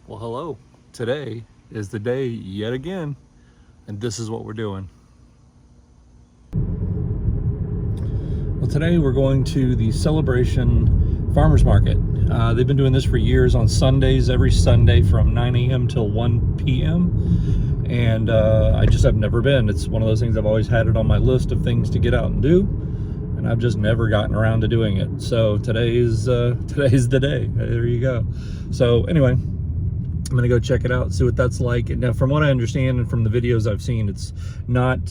Well, hello. Today is the day yet again, and this is what we're doing. Well, today we're going to the Celebration Farmers Market. They've been doing this for years on Sundays, every Sunday from 9 a.m. till 1 p.m. And I just have never been. It's one of those things I've always had it on my list of things to get out and do, and I've just never gotten around to doing it. So today's the day. There you go. So anyway, I'm gonna go check it out, see what that's like. Now, from what I understand and from the videos I've seen, it's not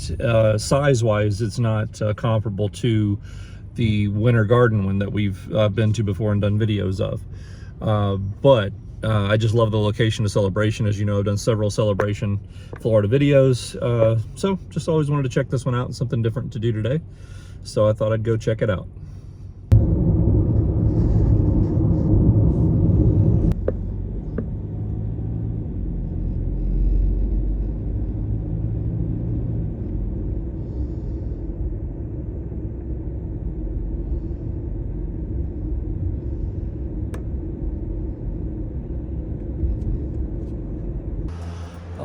size-wise, it's not comparable to the Winter Garden one that we've been to before and done videos of. But I just love the location of Celebration. As you know, I've done several Celebration Florida videos, so just always wanted to check this one out and something different to do today. So I thought I'd go check it out.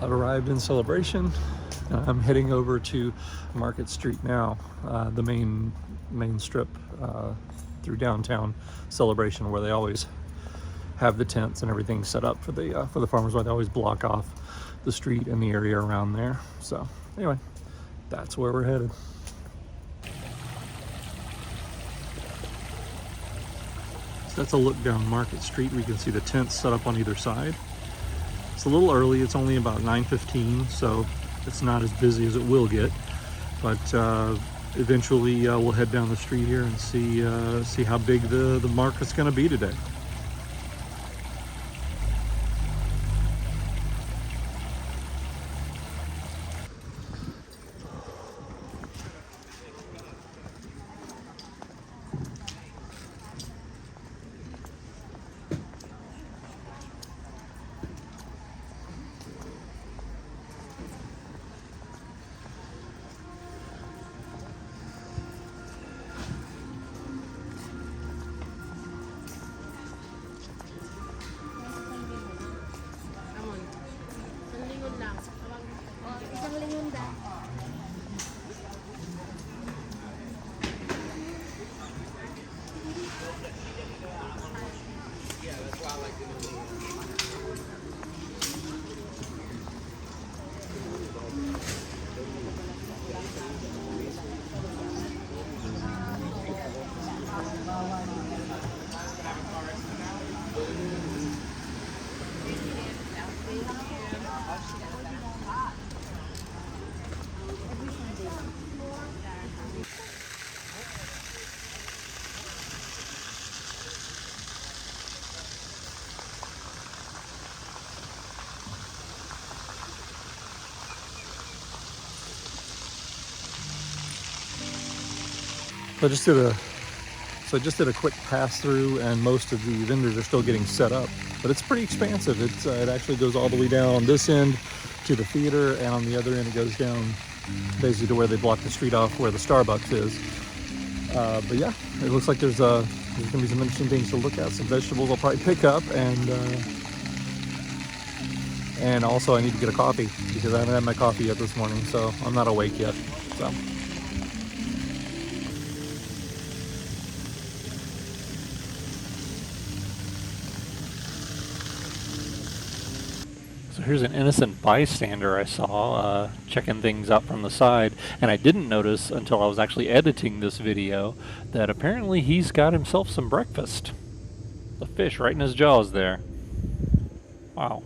I've arrived in Celebration. I'm heading over to Market Street now, the main strip through downtown Celebration, where they always have the tents and everything set up for the farmers market. They always block off the street and the area around there. So anyway, that's where we're headed. So that's a look down Market Street. We can see the tents set up on either side. It's a little early, it's only about 9:15, so it's not as busy as it will get, but eventually we'll head down the street here and see how big the market's going to be today. So I just did a quick pass through, and most of the vendors are still getting set up, but it's pretty expansive. It actually goes all the way down on this end to the theater, and on the other end it goes down basically to where they block the street off where the Starbucks is. But yeah, it looks like there's gonna be some interesting things to look at. Some vegetables I'll probably pick up, and also I need to get a coffee because I haven't had my coffee yet this morning, so I'm not awake yet. So here's an innocent bystander I saw checking things out from the side, and I didn't notice until I was actually editing this video that apparently he's got himself some breakfast. The fish right in his jaws there. Wow.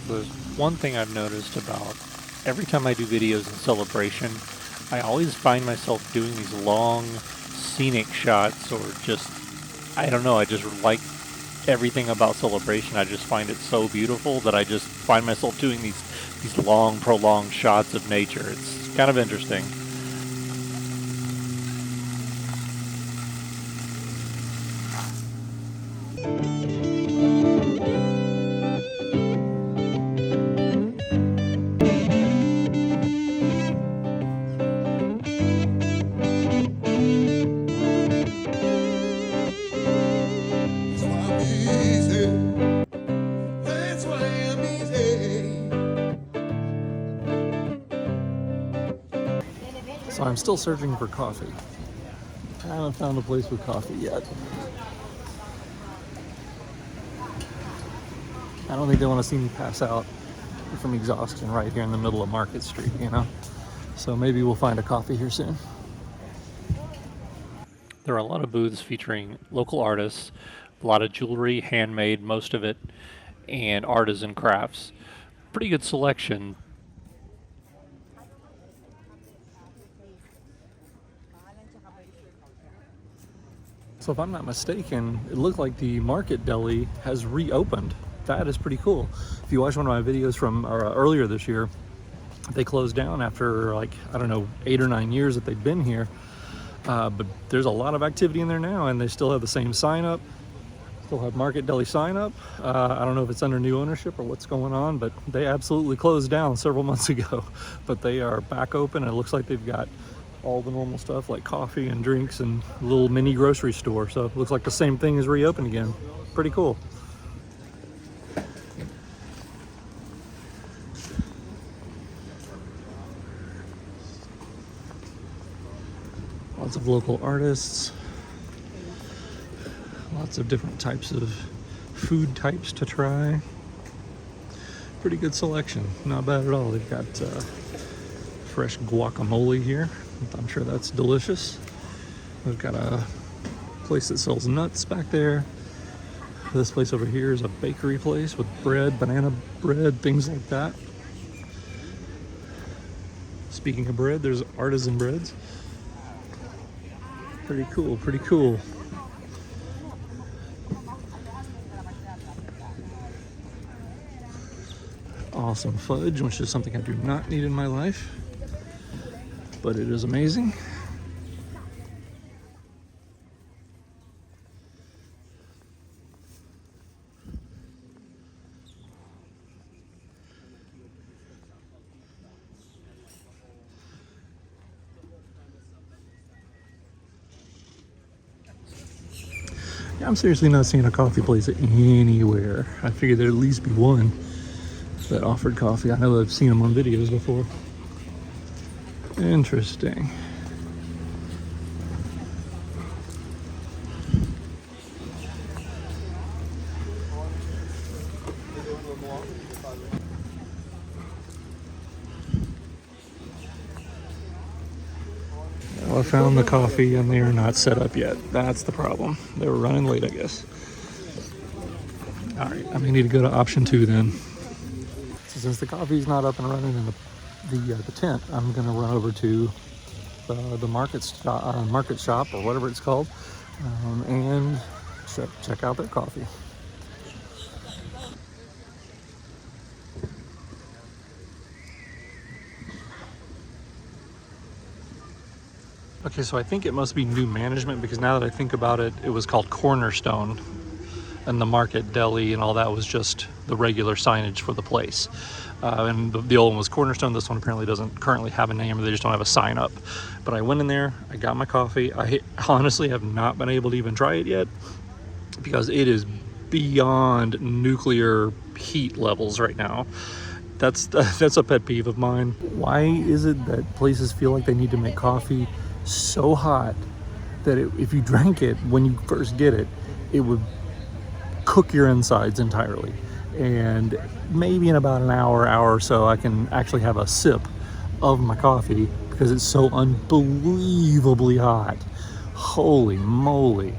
There's one thing I've noticed about every time I do videos in Celebration, I always find myself doing these long scenic shots, or just, I don't know, I just like everything about Celebration. I just find it so beautiful that I just find myself doing these long, prolonged shots of nature. It's kind of interesting. So I'm still searching for coffee. I haven't found a place with coffee yet. I don't think they want to see me pass out from exhaustion right here in the middle of Market Street, you know? So maybe we'll find a coffee here soon. There are a lot of booths featuring local artists, a lot of jewelry, handmade, most of it, and artisan crafts. Pretty good selection. So if I'm not mistaken, it looked like the Market Deli has reopened. That is pretty cool. If you watch one of my videos from earlier this year, they closed down after like, I don't know, 8 or 9 years that they'd been here. But there's a lot of activity in there now, and they still have the same sign up. Still have Market Deli sign up. I don't know if it's under new ownership or what's going on, but they absolutely closed down several months ago. But they are back open, and it looks like they've got all the normal stuff like coffee and drinks and a little mini grocery store. So it looks like the same thing is reopened again. Pretty cool. Lots of local artists. Lots of different types of food types to try. Pretty good selection. Not bad at all. They've got fresh guacamole here. I'm sure that's delicious. We've got a place that sells nuts back there. This place over here is a bakery place with bread, banana bread, things like that. Speaking of bread, there's artisan breads. Pretty cool, pretty cool. Awesome fudge, which is something I do not need in my life, but it is amazing. Yeah, I'm seriously not seeing a coffee place anywhere. I figured there'd at least be one that offered coffee. I know I've seen them on videos before. Interesting. Well, I found the coffee and they are not set up yet. That's the problem. They were running late, I guess. All right, I may need to go to option 2 then. So since the coffee's not up and running in the tent, I'm gonna run over to the market shop or whatever it's called, and check out their coffee. Okay, so I think it must be new management, because now that I think about it, it was called Cornerstone, and the Market Deli and all that was just the regular signage for the place. And the old one was Cornerstone. This one apparently doesn't currently have a name, or they just don't have a sign up. But I went in there, I got my coffee. I honestly have not been able to even try it yet, because it is beyond nuclear heat levels right now. That's a pet peeve of mine. Why is it that places feel like they need to make coffee so hot that if you drank it when you first get it, it would cook your insides entirely? And maybe in about an hour or so, I can actually have a sip of my coffee because it's so unbelievably hot. Holy moly.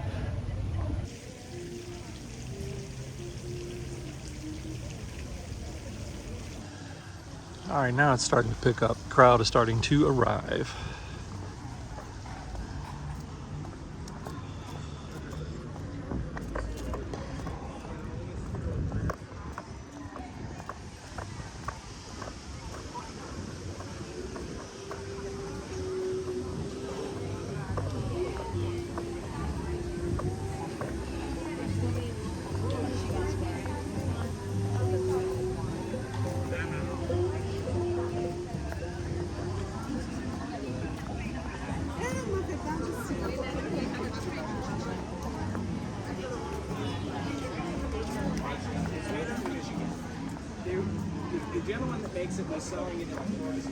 All right, now it's starting to pick up. The crowd is starting to arrive. The gentleman that makes it was selling it in the forest.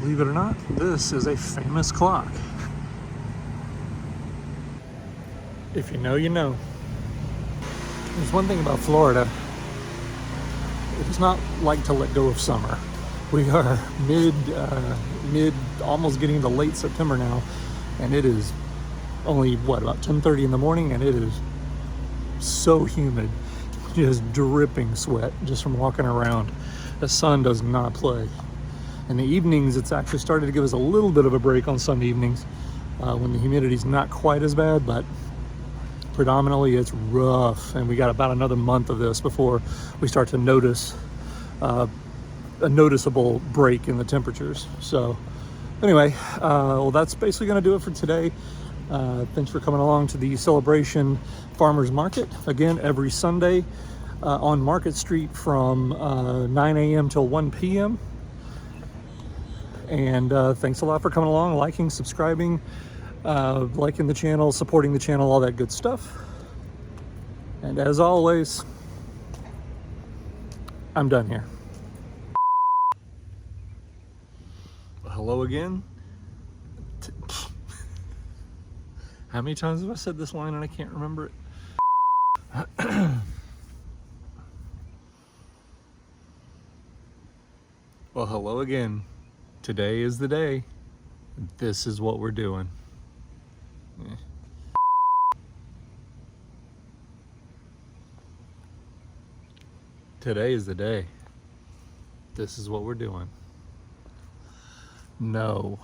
Believe it or not, this is a famous clock. If you know, you know. There's one thing about Florida. It's not like to let go of summer. We are mid, almost getting into late September now, and it is only, what, about 10:30 in the morning, and it is so humid, just dripping sweat just from walking around. The sun does not play. In the evenings, it's actually started to give us a little bit of a break on some evenings when the humidity's not quite as bad, but predominantly it's rough, and we got about another month of this before we start to notice a noticeable break in the temperatures. So anyway, well, that's basically going to do it for today. Thanks for coming along to the Celebration Farmers Market. Again, every Sunday on Market Street from 9 a.m. till 1 p.m. And thanks a lot for coming along, liking, subscribing, liking the channel, supporting the channel, all that good stuff. And as always, I'm done here. Hello again. How many times have I said this line and I can't remember it? Well, hello again. Today is the day. This is what we're doing. Today is the day. This is what we're doing. No.